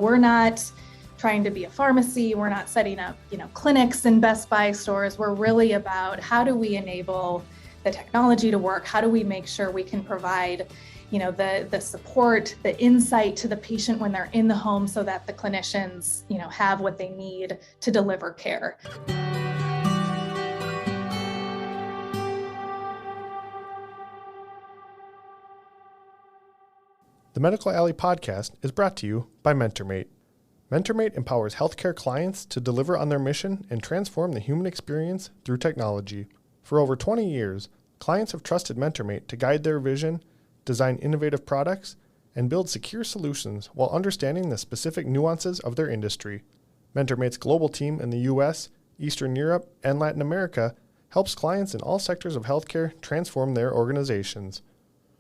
We're not trying to be a pharmacy. We're not setting up, clinics in Best Buy stores. We're really about how do we enable the technology to work? How do we make sure we can provide, the support, the insight to the patient when they're in the home so that the clinicians, have what they need to deliver care. The Medical Alley podcast is brought to you by MentorMate. MentorMate empowers healthcare clients to deliver on their mission and transform the human experience through technology. For over 20 years, clients have trusted MentorMate to guide their vision, design innovative products, and build secure solutions while understanding the specific nuances of their industry. MentorMate's global team in the U.S., Eastern Europe, and Latin America helps clients in all sectors of healthcare transform their organizations.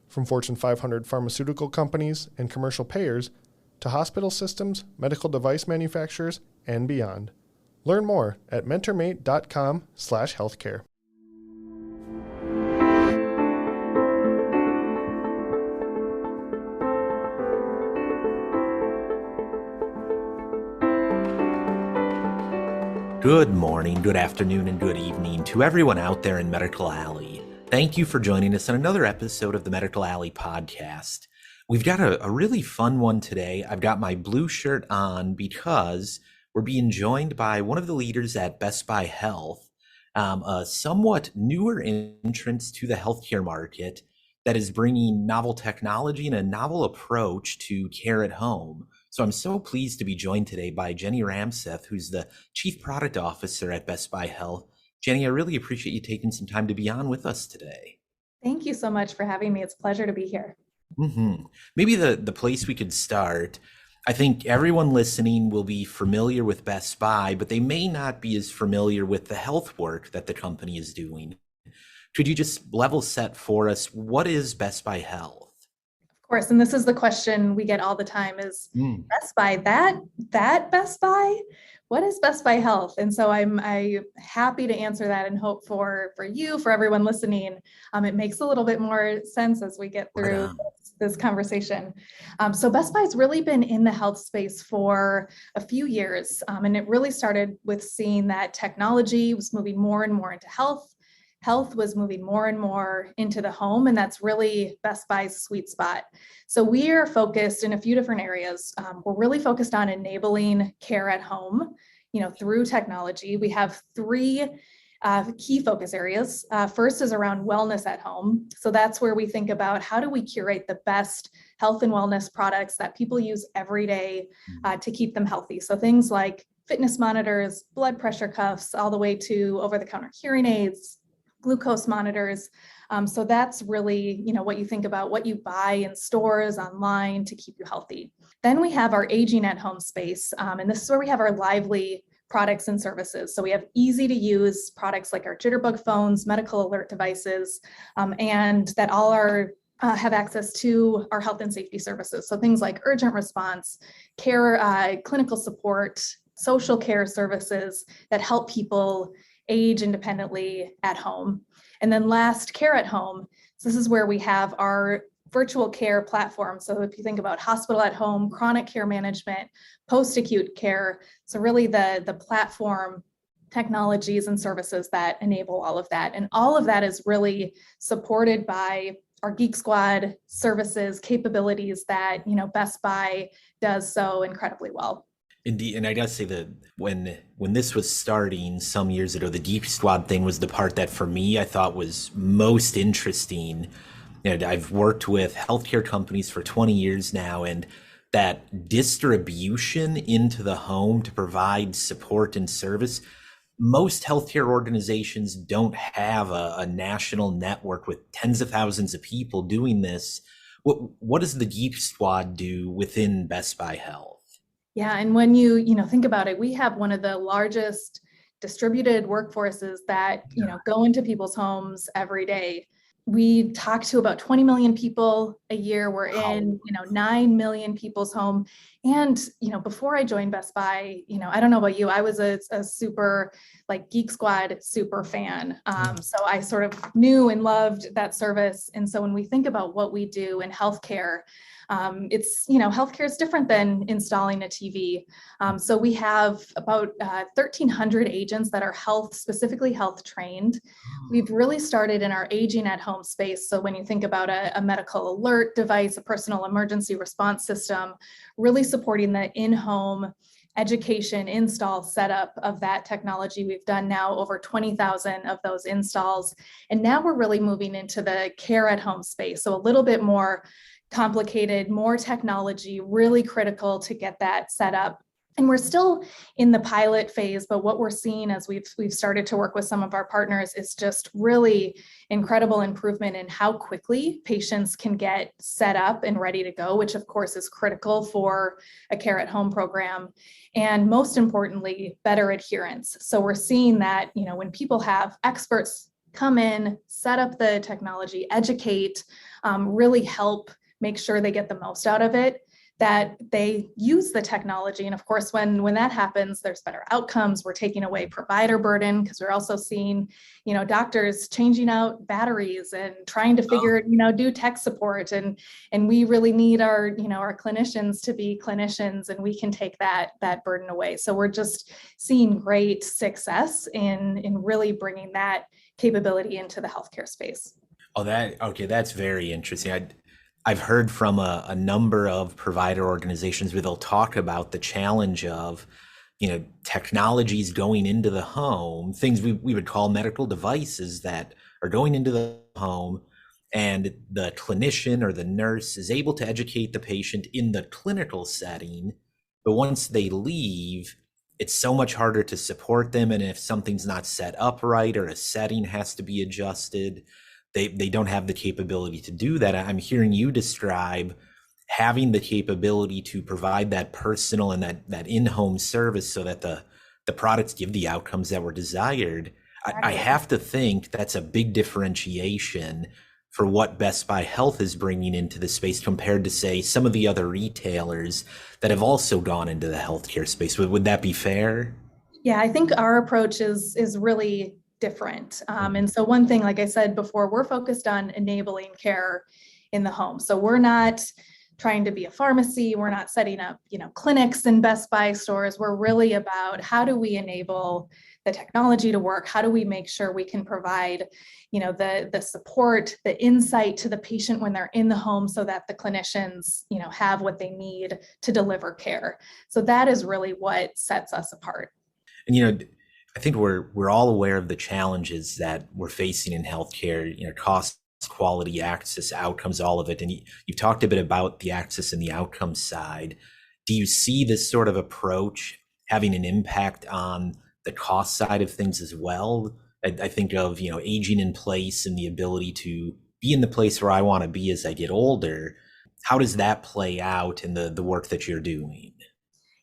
From Fortune 500 pharmaceutical companies and commercial payers to hospital systems, medical device manufacturers, and beyond. Learn more at mentormate.com/healthcare. Good morning, good afternoon, and good evening to everyone out there in Medical Alley. Thank you for joining us on another episode of the Medical Alley podcast. We've got a really fun one today. I've got my blue shirt on because we're being joined by one of the leaders at Best Buy Health, a somewhat newer entrant to the healthcare market that is bringing novel technology and a novel approach to care at home. So I'm so pleased to be joined today by Jenny Ramseth, who's the Chief Product Officer at Best Buy Health. Jenny, I really appreciate you taking some time to be on with us today. Thank you so much for having me. It's a pleasure to be here. Maybe the place we could start, I think everyone listening will be familiar with Best Buy, but they may not be as familiar with the health work that the company is doing. Could you just level set for us, what is Best Buy Health? Of course, and this is the question we get all the time is, Best Buy, that Best Buy? What is Best Buy Health? And so I'm happy to answer that and hope for you, for everyone listening, it makes a little bit more sense as we get through this conversation. So Best Buy's really been in the health space for a few years, and it really started with seeing that technology was moving more and more into health. Health was moving more and more into the home, and that's really Best Buy's sweet spot. So we are focused in a few different areas. We're really focused on enabling care at home, through technology. We have three key focus areas. First is around wellness at home. So that's where we think about how do we curate the best health and wellness products that people use every day to keep them healthy. So things like fitness monitors, blood pressure cuffs, all the way to over-the-counter hearing aids, glucose monitors. So that's really, what you think about what you buy in stores, online to keep you healthy. Then we have our aging at home space. And this is where we have our lively products and services. So we have easy to use products like our Jitterbug phones, medical alert devices, and that all have access to our health and safety services. So things like urgent response, care, clinical support, social care services that help people age independently at home. And then last, care at home. So this is where we have our virtual care platform. So if you think about hospital at home, chronic care management, post-acute care, so really the platform technologies and services that enable all of that. And all of that is really supported by our Geek Squad services, capabilities that, Best Buy does so incredibly well. Indeed, and I gotta say that when this was starting some years ago, the Geek Squad thing was the part that for me I thought was most interesting. I've worked with healthcare companies for 20 years now, and that distribution into the home to provide support and service, most healthcare organizations don't have a national network with tens of thousands of people doing this. What does the Geek Squad do within Best Buy Health? Yeah, and when you think about it, we have one of the largest distributed workforces that go into people's homes every day. We talk to about 20 million people a year. We're in 9 million people's home, And, before I joined Best Buy, I don't know about you, I was a super like Geek Squad super fan. So I sort of knew and loved that service. And so when we think about what we do in healthcare, healthcare is different than installing a TV. So we have about 1,300 agents that are specifically health trained. We've really started in our aging at home space. So when you think about a medical alert device, a personal emergency response system, really supporting the in-home education install setup of that technology. We've done now over 20,000 of those installs. And now we're really moving into the care at home space. So a little bit more complicated, more technology, really critical to get that set up. And we're still in the pilot phase, but what we're seeing as we've started to work with some of our partners is just really incredible improvement in how quickly patients can get set up and ready to go, which of course is critical for a care at home program. And most importantly, better adherence. So we're seeing that, when people have experts come in, set up the technology, educate, really help make sure they get the most out of it, that they use the technology. And of course, when that happens, there's better outcomes. We're taking away provider burden because we're also seeing, doctors changing out batteries and trying to figure, do tech support. And we really need our clinicians to be clinicians, and we can take that burden away. So we're just seeing great success in really bringing that capability into the healthcare space. That's very interesting. I've heard from a number of provider organizations where they'll talk about the challenge of, technologies going into the home, things we would call medical devices that are going into the home, and the clinician or the nurse is able to educate the patient in the clinical setting. But once they leave, it's so much harder to support them. And if something's not set up right or a setting has to be adjusted, they don't have the capability to do that. I'm hearing you describe having the capability to provide that personal and that in-home service so that the products give the outcomes that were desired. I have to think that's a big differentiation for what Best Buy Health is bringing into the space compared to, say, some of the other retailers that have also gone into the healthcare space. Would that be fair? Yeah, I think our approach is really different. And so one thing, like I said before, we're focused on enabling care in the home. So we're not trying to be a pharmacy. We're not setting up, clinics in Best Buy stores. We're really about how do we enable the technology to work? How do we make sure we can provide, the support, the insight to the patient when they're in the home so that the clinicians, have what they need to deliver care. So that is really what sets us apart. And, I think we're all aware of the challenges that we're facing in healthcare, cost, quality, access, outcomes, all of it. And you've talked a bit about the access and the outcomes side. Do you see this sort of approach having an impact on the cost side of things as well? I think of, aging in place and the ability to be in the place where I want to be as I get older. How does that play out in the work that you're doing?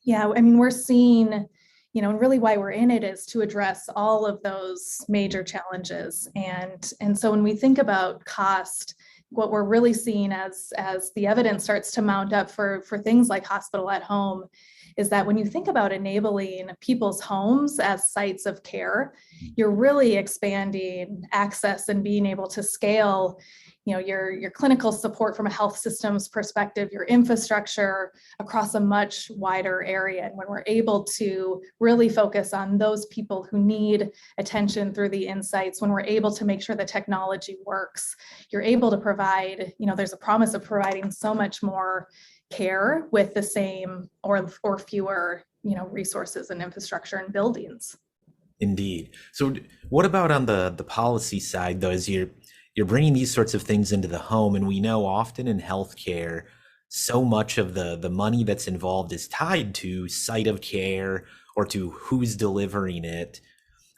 Yeah, I mean, we're seeing, and really why we're in it is to address all of those major challenges. And so when we think about cost, what we're really seeing as the evidence starts to mount up for things like hospital at home is that when you think about enabling people's homes as sites of care, you're really expanding access and being able to scale your clinical support from a health systems perspective, your infrastructure across a much wider area. And when we're able to really focus on those people who need attention through the insights, when we're able to make sure the technology works, you're able to provide, there's a promise of providing so much more care with the same or fewer, resources and infrastructure and buildings. Indeed. So what about on the policy side, though, as you're bringing these sorts of things into the home, and we know often in healthcare, so much of the money that's involved is tied to site of care or to who's delivering it.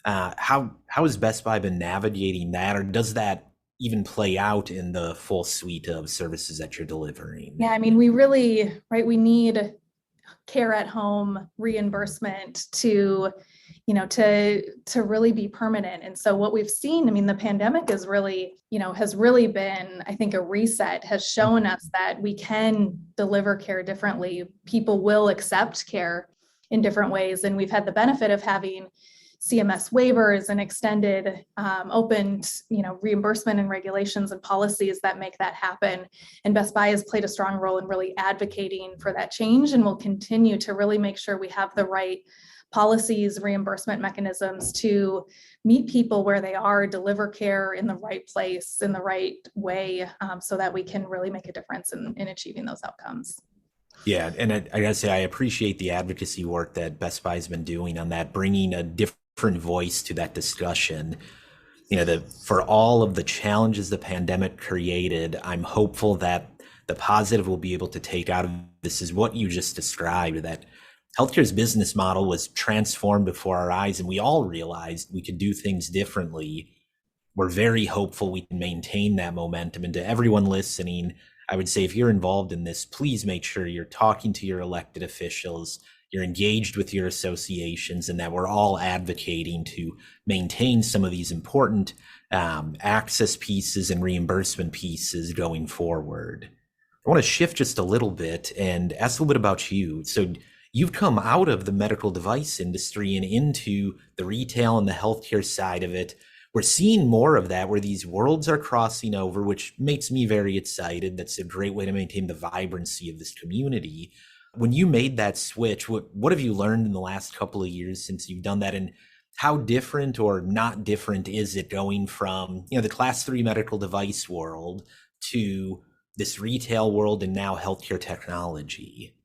How has Best Buy been navigating that, or does that even play out in the full suite of services that you're delivering? Yeah, I mean, we need care at home reimbursement to, to really be permanent. And so what we've seen, I mean, the pandemic is really, has really been, I think, a reset, has shown us that we can deliver care differently. People will accept care in different ways. And we've had the benefit of having CMS waivers and extended opened, reimbursement and regulations and policies that make that happen. And Best Buy has played a strong role in really advocating for that change, and will continue to really make sure we have the right policies, reimbursement mechanisms to meet people where they are, deliver care in the right place, in the right way, so that we can really make a difference in achieving those outcomes. Yeah, and I gotta say, I appreciate the advocacy work that Best Buy's been doing on that, bringing a different voice to that discussion. For all of the challenges the pandemic created, I'm hopeful that the positive we'll be able to take out of this is what you just described, that healthcare's business model was transformed before our eyes, and we all realized we could do things differently. We're very hopeful we can maintain that momentum. And to everyone listening, I would say, if you're involved in this, please make sure you're talking to your elected officials, you're engaged with your associations, and that we're all advocating to maintain some of these important access pieces and reimbursement pieces going forward. I want to shift just a little bit and ask a little bit about you. So you've come out of the medical device industry and into the retail and the healthcare side of it. We're seeing more of that, where these worlds are crossing over, which makes me very excited. That's a great way to maintain the vibrancy of this community. When you made that switch, what have you learned in the last couple of years since you've done that? And how different or not different is it going from, the class 3 medical device world to this retail world and now healthcare technology?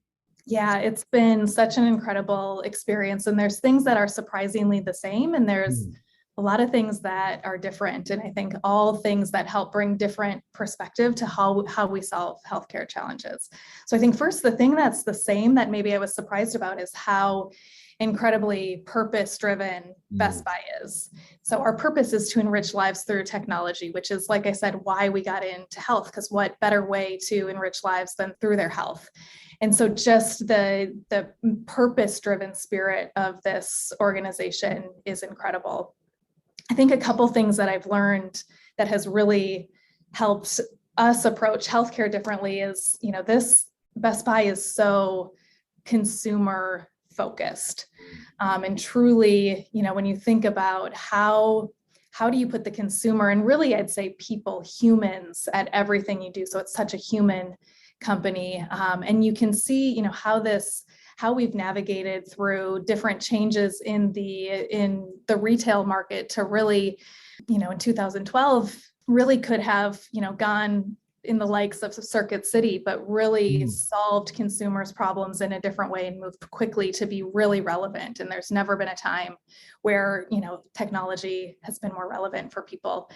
Yeah, it's been such an incredible experience. And there's things that are surprisingly the same, and there's a lot of things that are different. And I think all things that help bring different perspective to how we solve healthcare challenges. So I think first, the thing that's the same that maybe I was surprised about is how incredibly purpose-driven Best Buy is. So our purpose is to enrich lives through technology, which is, like I said, why we got into health, because what better way to enrich lives than through their health? And so just the purpose-driven spirit of this organization is incredible. I think a couple things that I've learned that has really helped us approach healthcare differently is, this Best Buy is so consumer focused. And truly, when you think about how do you put the consumer, and really I'd say people, humans, at everything you do. So it's such a human company. And you can see, how we've navigated through different changes in the retail market to really, in 2012, really could have, gone in the likes of Circuit City, but really solved consumers' problems in a different way and moved quickly to be really relevant. And there's never been a time where, technology has been more relevant for people.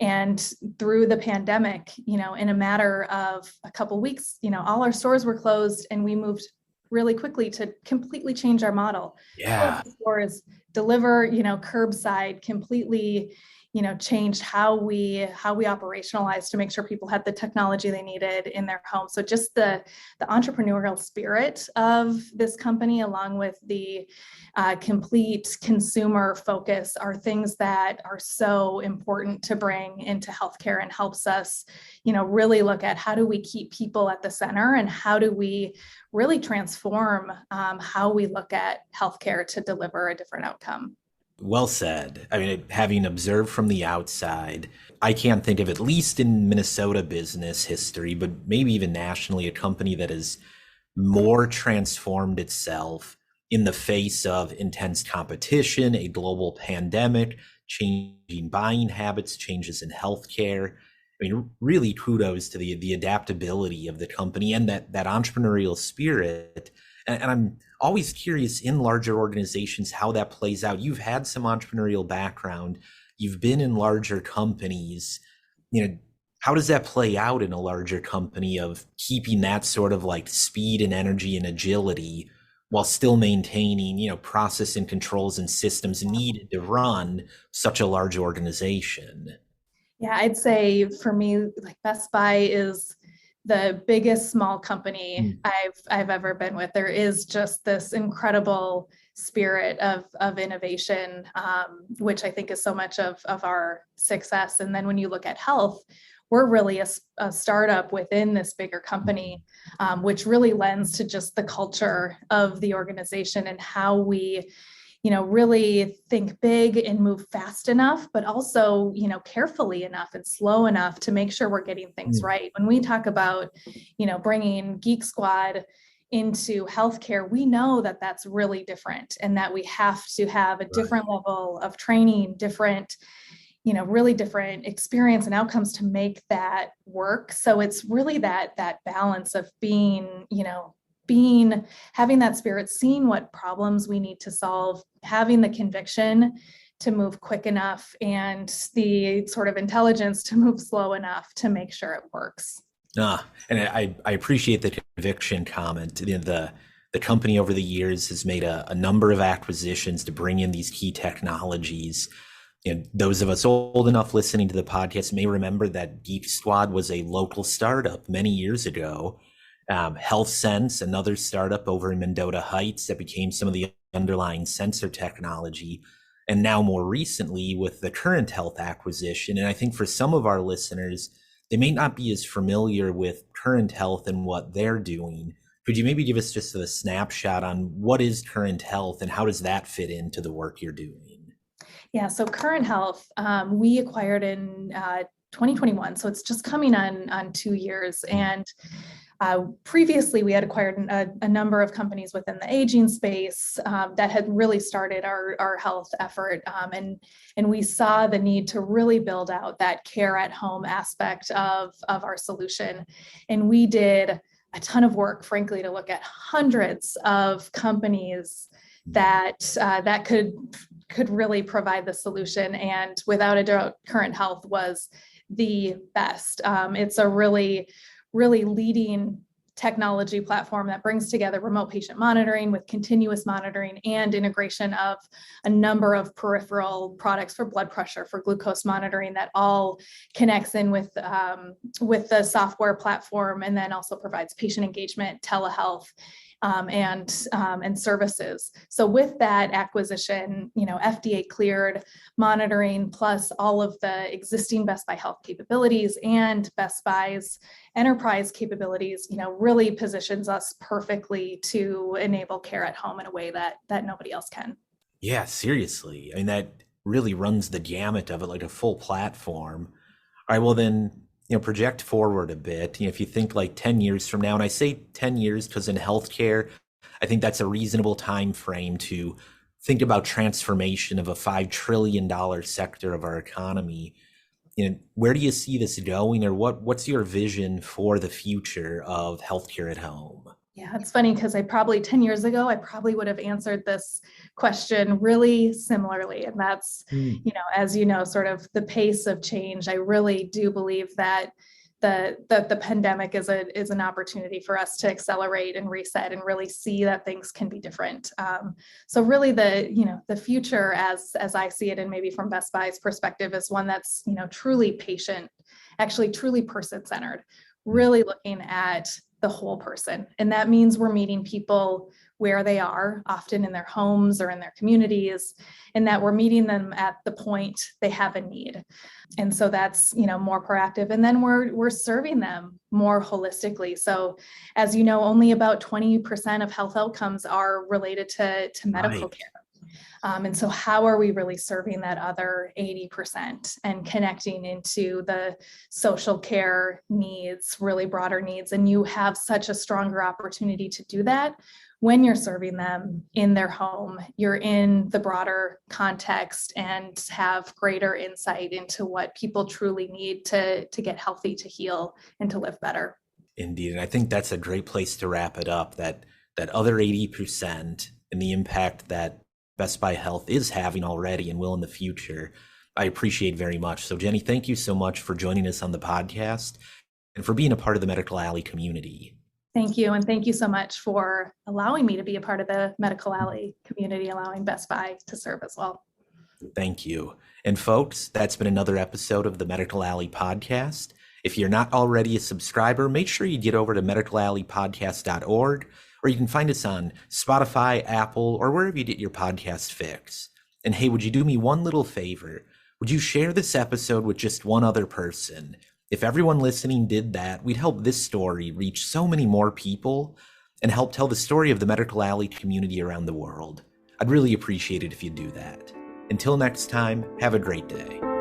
And through the pandemic, in a matter of a couple weeks, all our stores were closed, and we moved really quickly to completely change our model. Yeah. Stores deliver, curbside, completely, changed how we operationalize to make sure people had the technology they needed in their home. So just the entrepreneurial spirit of this company, along with the complete consumer focus, are things that are so important to bring into healthcare, and helps us, really look at how do we keep people at the center, and how do we really transform how we look at healthcare to deliver a different outcome. Well said. I mean, having observed from the outside, I can't think of, at least in Minnesota business history, but maybe even nationally, a company that has more transformed itself in the face of intense competition, a global pandemic, changing buying habits, changes in healthcare. I mean, really kudos to the adaptability of the company and that entrepreneurial spirit. And I'm always curious in larger organizations how that plays out. You've had some entrepreneurial background. You've been in larger companies. How does that play out in a larger company, of keeping that sort of like speed and energy and agility while still maintaining, process and controls and systems needed to run such a large organization? Yeah, I'd say for me, like, Best Buy is the biggest small company Mm. I've ever been with. There is just this incredible spirit of innovation, which I think is so much of our success. And then when you look at health, we're really a startup within this bigger company, which really lends to just the culture of the organization and how we, really think big and move fast enough, but also, carefully enough and slow enough to make sure we're getting things right. When we talk about, bringing Geek Squad into healthcare, we know that that's really different and that we have to have a different level of training, different, really different experience and outcomes to make that work. So it's really that balance of having that spirit, seeing what problems we need to solve, having the conviction to move quick enough and the sort of intelligence to move slow enough to make sure it works. And I appreciate the conviction comment. The company over the years has made a number of acquisitions to bring in these key technologies. Those of us old enough listening to the podcast may remember that Geek Squad was a local startup many years ago. HealthSense, another startup over in Mendota Heights that became some of the underlying sensor technology. And now more recently with the Current Health acquisition. And I think for some of our listeners, they may not be as familiar with Current Health and what they're doing. Could you maybe give us just a snapshot on what is Current Health and how does that fit into the work you're doing? Yeah, so Current Health, we acquired in 2021. So it's just coming on 2 years. And previously, we had acquired a number of companies within the aging space that had really started our health effort. And we saw the need to really build out that care at home aspect of our solution. And we did a ton of work, frankly, to look at hundreds of companies that could really provide the solution. And without a doubt, Current Health was the best. It's a really leading technology platform that brings together remote patient monitoring with continuous monitoring and integration of a number of peripheral products for blood pressure, for glucose monitoring, that all connects in with the software platform, and then also provides patient engagement, telehealth, and services. So with that acquisition, FDA cleared monitoring plus all of the existing Best Buy Health capabilities and Best Buy's enterprise capabilities, really positions us perfectly to enable care at home in a way that nobody else can. Yeah, seriously. I mean, that really runs the gamut of it, like a full platform. All right, well then, project forward a bit. If you think like 10 years from now, and I say 10 years because in healthcare, I think that's a reasonable time frame to think about transformation of a $5 trillion sector of our economy. Where do you see this going, or what's your vision for the future of healthcare at home? Yeah, it's funny because 10 years ago, I probably would have answered this question really similarly. And that's, as sort of the pace of change. I really do believe that the pandemic is an opportunity for us to accelerate and reset and really see that things can be different. So really the future as I see it, and maybe from Best Buy's perspective, is one that's, truly patient, actually truly person-centered, really looking at the whole person. And that means we're meeting people where they are, often in their homes or in their communities, and that we're meeting them at the point they have a need. And so that's, more proactive. And then we're serving them more holistically. So as you know, only about 20% of health outcomes are related to medical care. And so how are we really serving that other 80% and connecting into the social care needs, really broader needs? And you have such a stronger opportunity to do that when you're serving them in their home. You're in the broader context and have greater insight into what people truly need to get healthy, to heal, and to live better. Indeed. And I think that's a great place to wrap it up, that other 80% and the impact that Best Buy Health is having already and will in the future, I appreciate very much. So Jenny, thank you so much for joining us on the podcast and for being a part of the Medical Alley community. Thank you. And thank you so much for allowing me to be a part of the Medical Alley community, allowing Best Buy to serve as well. Thank you. And folks, that's been another episode of the Medical Alley podcast. If you're not already a subscriber, make sure you get over to medicalalleypodcast.org, or you can find us on Spotify, Apple, or wherever you get your podcast fix. And hey, would you do me one little favor? Would you share this episode with just one other person? If everyone listening did that, we'd help this story reach so many more people and help tell the story of the Medical Alley community around the world. I'd really appreciate it if you'd do that. Until next time, have a great day.